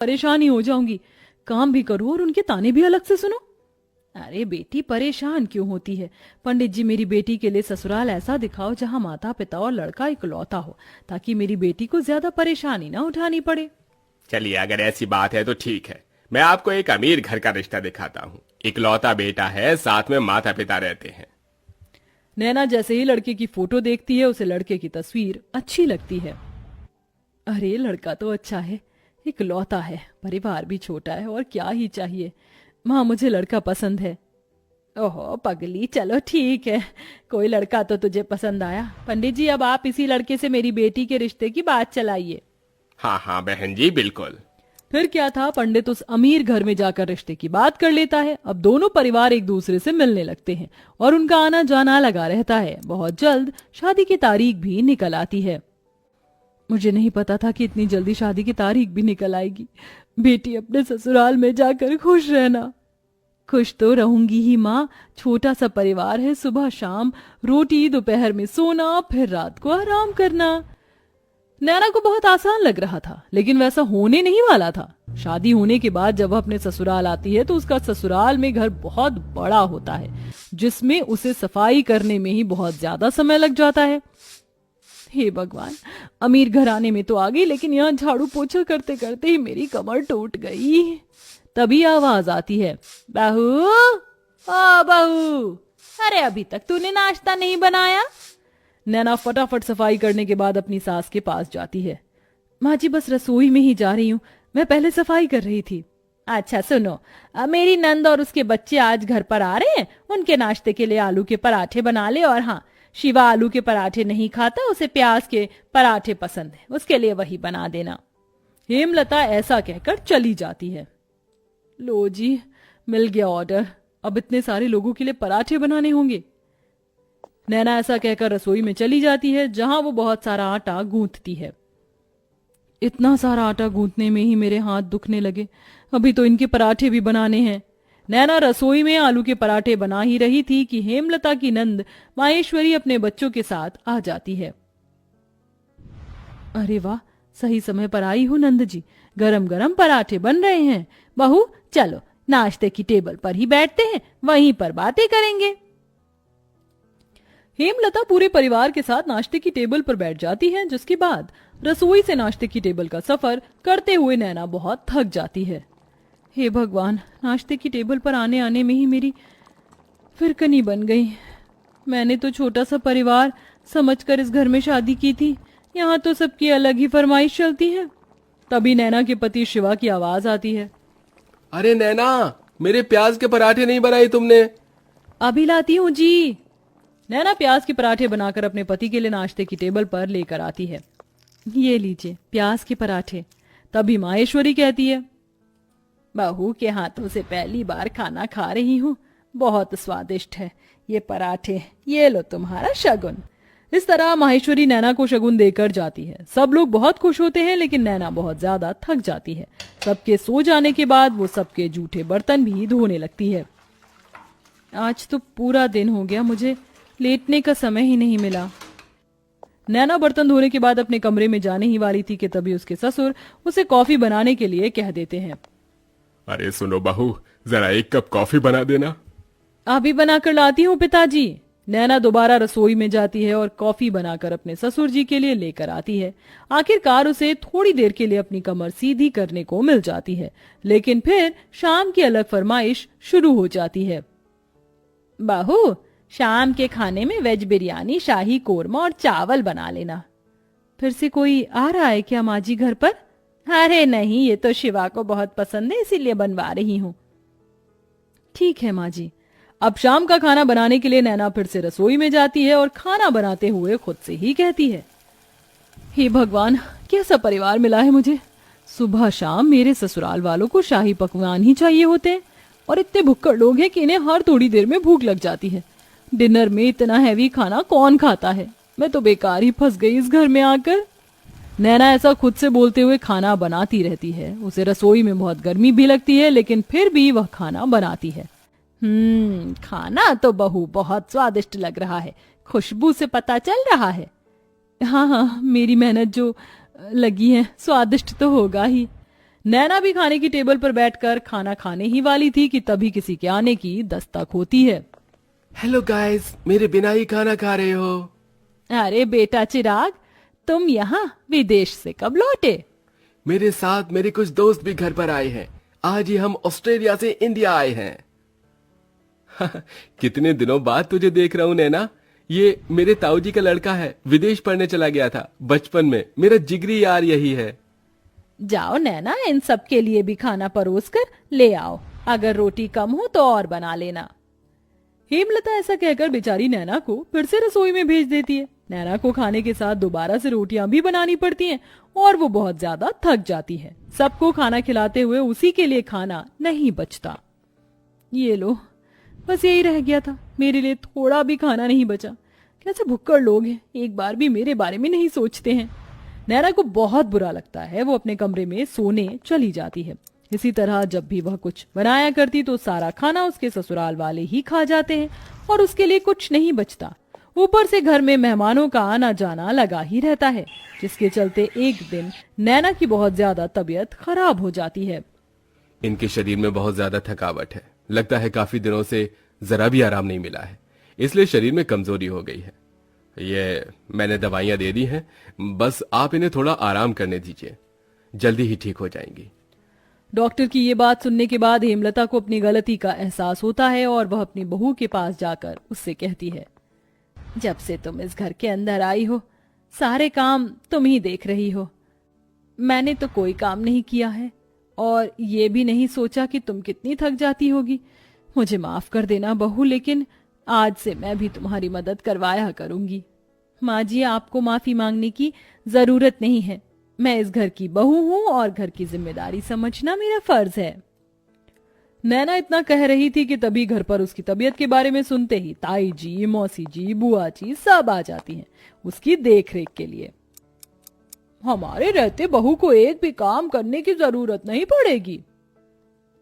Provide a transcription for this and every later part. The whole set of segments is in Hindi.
परेशान ही हो जाऊंगी। काम भी करूं और उनके ताने भी अलग से सुनो। अरे बेटी, परेशान क्यों होती है? पंडित जी, मेरी बेटी के लिए ससुराल ऐसा दिखाओ जहां माता पिता और लड़का इकलौता हो, ताकि मेरी बेटी को ज्यादा परेशानी ना उठानी पड़े। चलिए, अगर ऐसी बात है तो ठीक है, मैं आपको एक अमीर घर का रिश्ता दिखाता हूँ। इकलौता बेटा है, साथ में माता पिता रहते हैं। नैना जैसे ही लड़के की फोटो देखती है, उसे लड़के की तस्वीर अच्छी लगती है। अरे लड़का तो अच्छा है, इकलौता है, परिवार भी छोटा है, और क्या ही चाहिए। माँ, मुझे लड़का पसंद है। ओहो पगली, चलो ठीक है, कोई लड़का तो तुझे पसंद आया। पंडित जी, अब आप इसी लड़के से मेरी बेटी के रिश्ते की बात चलाइए। हाँ हाँ बहन जी, बिल्कुल। फिर क्या था, पंडित उस अमीर घर में जाकर रिश्ते की बात कर लेता है। अब दोनों परिवार एक दूसरे से मिलने लगते हैं और उनका आना जाना लगा रहता है। बहुत जल्द शादी की तारीख भी निकल आती है। मुझे नहीं पता था कि इतनी जल्दी शादी की तारीख भी निकल आएगी। बेटी, अपने ससुराल में जाकर खुश रहना। खुश तो रहूंगी ही माँ, छोटा सा परिवार है, सुबह शाम रोटी, दोपहर में सोना, फिर रात को आराम करना। नैना को बहुत आसान लग रहा था, लेकिन वैसा होने नहीं वाला था। शादी होने के बाद जब वह अपने ससुराल आती है तो उसका ससुराल में घर बहुत बड़ा होता है, जिसमें उसे सफाई करने में ही बहुत ज्यादा समय लग जाता है। हे भगवान, अमीर घराने में तो आ गई, लेकिन यहाँ झाड़ू पोछा करते करते ही मेरी कमर टूट गई। तभी आवाज आती है, बहू, ओ बहू, अरे अभी तक तूने नाश्ता नहीं बनाया? नैना फटाफट सफाई करने के बाद अपनी सास के पास जाती है। माँ जी, बस रसोई में ही जा रही हूँ, मैं पहले सफाई कर रही थी। अच्छा सुनो, मेरी नंद और उसके बच्चे आज घर पर आ रहे हैं, उनके नाश्ते के लिए आलू के पराठे बना ले। और हाँ, शिवा आलू के पराठे नहीं खाता, उसे प्याज के पराठे पसंद है, उसके लिए वही बना देना। हेमलता ऐसा कहकर चली जाती है। लो जी, मिल गया ऑर्डर, अब इतने सारे लोगों के लिए पराठे बनाने होंगे। नैना ऐसा कहकर रसोई में चली जाती है, जहां वो बहुत सारा आटा गूंथती है। इतना सारा आटा गूंथने में ही मेरे हाथ दुखने लगे, अभी तो इनके पराठे भी बनाने हैं। नैना रसोई में आलू के पराठे बना ही रही थी कि हेमलता की नंद माहेश्वरी अपने बच्चों के साथ आ जाती है। अरे वाह, सही समय पर आई हूँ नंद जी, गरम गरम पराठे बन रहे हैं। बहू, चलो नाश्ते की टेबल पर ही बैठते हैं, वहीं पर बातें करेंगे। हेमलता पूरे परिवार के साथ नाश्ते की टेबल पर बैठ जाती है, जिसके बाद रसोई से नाश्ते की टेबल का सफर करते हुए नैना बहुत थक जाती है। हे भगवान, नाश्ते की टेबल पर आने आने में ही मेरी फिरकनी बन गई। मैंने तो छोटा सा परिवार समझकर इस घर में शादी की थी, यहाँ तो सबकी अलग ही फरमाइश चलती है। तभी नैना के पति शिवा की आवाज आती है। अरे नैना, मेरे प्याज के पराठे नहीं बनाए तुमने? अभी लाती हूँ जी। नैना प्याज के पराठे बनाकर अपने पति के लिए नाश्ते की टेबल पर लेकर आती है। ये लीजिए प्याज के पराठे। तभी माहेश्वरी कहती है, बहू के हाथों से पहली बार खाना खा रही हूँ, बहुत स्वादिष्ट है ये पराठे, ये लो तुम्हारा शगुन। इस तरह माहेश्वरी नैना को शगुन देकर जाती है। सब लोग बहुत खुश होते हैं, लेकिन नैना बहुत ज्यादा थक जाती है। सबके सो जाने के बाद वो सबके जूठे बर्तन भी धोने लगती है। आज तो पूरा दिन हो गया, मुझे लेटने का समय ही नहीं मिला। नैना बर्तन धोने के बाद अपने कमरे में जाने ही वाली थी कि तभी उसके ससुर उसे कॉफी बनाने के लिए कह देते हैं। अरे सुनो बहू, जरा एक कप कॉफी बना देना। अभी बनाकर लाती हूँ पिताजी। नैना दोबारा रसोई में जाती है और कॉफी बनाकर अपने ससुर जी के लिए लेकर आती है। आखिरकार उसे थोड़ी देर के लिए अपनी कमर सीधी करने को मिल जाती है, लेकिन फिर शाम की अलग फरमाइश शुरू हो जाती है। बहू, शाम के खाने में वेज बिरयानी, शाही कोरमा और चावल बना लेना। फिर से कोई आ रहा है क्या माँ जी घर पर? अरे नहीं, ये तो शिवा को बहुत पसंद है, इसीलिए बनवा रही हूँ। ठीक है माँ जी। अब शाम का खाना बनाने के लिए नैना फिर से रसोई में जाती है और खाना बनाते हुए खुद से ही कहती है, हे भगवान, कैसा परिवार मिला है मुझे। सुबह शाम मेरे ससुराल वालों को शाही पकवान ही चाहिए होते हैं, और इतने भुक्कड़ लोग हैं कि इन्हें हर थोड़ी देर में भूख लग जाती है। डिनर में इतना हैवी खाना कौन खाता है? मैं तो बेकार ही फंस गई इस घर में आकर। नैना ऐसा खुद से बोलते हुए खाना बनाती रहती है। उसे रसोई में बहुत गर्मी भी लगती है, लेकिन फिर भी वह खाना बनाती है। खाना तो बहू बहुत स्वादिष्ट लग रहा है, खुशबू से पता चल रहा है। हाँ हाँ, मेरी मेहनत जो लगी है, स्वादिष्ट तो होगा ही। नैना भी खाने की टेबल पर बैठकर खाना खाने ही वाली थी कि तभी किसी के आने की दस्तक होती है। हेलो गाइस, मेरे बिना ही खाना खा रहे हो? अरे बेटा चिराग, तुम यहाँ विदेश से कब लौटे? मेरे साथ मेरे कुछ दोस्त भी घर पर आए हैं। आज ही हम ऑस्ट्रेलिया से इंडिया आए हैं। कितने दिनों बाद तुझे देख रहा हूं नैना। ये मेरे ताऊ जी का लड़का है, विदेश पढ़ने चला गया था बचपन में। मेरा जिगरी यार यही है। जाओ नैना, इन सब के लिए भी खाना परोस कर ले आओ। अगर रोटी कम हो तो और बना लेना। हेमलता ऐसा कहकर बेचारी नैना को फिर से रसोई में भेज देती है। नैना को खाने के साथ दोबारा से रोटियां भी बनानी पड़ती हैं और वो बहुत ज्यादा थक जाती है। सबको खाना खिलाते हुए उसी के लिए खाना नहीं बचता। ये लो, बस यही रह गया था, मेरे लिए थोड़ा भी खाना नहीं बचा। कैसे भुक्कड़ लोग हैं, एक बार भी मेरे बारे में नहीं सोचते हैं। नैना को बहुत बुरा लगता है। वो अपने कमरे में सोने चली जाती है। इसी तरह जब भी वह कुछ बनाया करती तो सारा खाना उसके ससुराल वाले ही खा जाते हैं और उसके लिए कुछ नहीं बचता। ऊपर से घर में मेहमानों का आना जाना लगा ही रहता है, जिसके चलते एक दिन नैना की बहुत ज्यादा तबीयत खराब हो जाती है। इनके शरीर में बहुत ज्यादा थकावट है। लगता है काफी दिनों से जरा भी आराम नहीं मिला है, इसलिए शरीर में कमजोरी हो गई है। ये मैंने दवाइयां दे दी हैं, बस आप इन्हें थोड़ा आराम करने दीजिए, जल्दी ही ठीक हो जाएंगी। डॉक्टर की ये बात सुनने के बाद हेमलता को अपनी गलती का एहसास होता है और वह अपनी बहू के पास जाकर उससे कहती है, जब से तुम इस घर के अंदर आई हो सारे काम तुम ही देख रही हो। मैंने तो कोई काम नहीं किया है और ये भी नहीं सोचा कि तुम कितनी थक जाती होगी। मुझे माफ कर देना बहू, लेकिन आज से मैं भी तुम्हारी मदद करवाया करूंगी। माँ जी, आपको माफी मांगने की जरूरत नहीं है। मैं इस घर की बहू हूं और घर की जिम्मेदारी समझना मेरा फर्ज है। नैना इतना कह रही थी कि तभी घर पर उसकी तबीयत के बारे में सुनते ही ताई जी, मौसी जी, बुआ जी सब आ जाती हैं उसकी देखरेख के लिए। हमारे रहते बहू को एक भी काम करने की जरूरत नहीं पड़ेगी।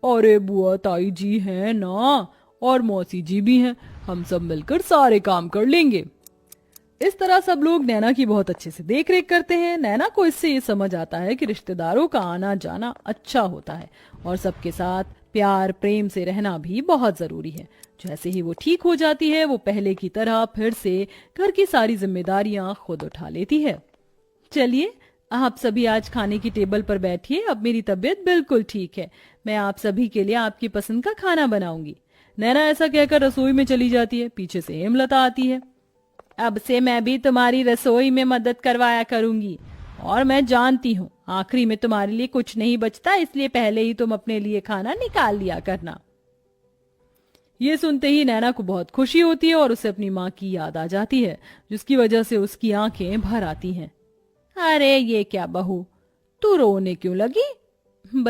अरे बुआ ताई जी हैं ना, और मौसी जी भी हैं, हम सब मिलकर सारे काम कर लेंगे। इस तरह सब लोग नैना की बहुत अच्छे से देखरेख करते हैं। नैना को इससे ये समझ आता है कि रिश्तेदारों का आना जाना अच्छा होता है और सबके साथ प्यार प्रेम से रहना भी बहुत जरूरी है। जैसे ही वो ठीक हो जाती है, वो पहले की तरह फिर से घर की सारी जिम्मेदारियां खुद उठा लेती है। चलिए, आप सभी आज खाने की टेबल पर बैठिए। अब मेरी तबीयत बिल्कुल ठीक है। मैं आप सभी के लिए आपकी पसंद का खाना बनाऊंगी। नैना ऐसा कहकर रसोई में चली जाती है। पीछे से हेमलता आती है। अब से मैं भी तुम्हारी रसोई में मदद करवाया करूंगी और मैं जानती हूँ आखिरी में तुम्हारे लिए कुछ नहीं बचता, इसलिए पहले ही तुम अपने लिए खाना निकाल लिया करना। ये सुनते ही नैना को बहुत खुशी होती है और उसे अपनी माँ की याद आ जाती है, जिसकी वजह से उसकी आंखें भर आती हैं। अरे ये क्या बहू, तू रोने क्यों लगी? बस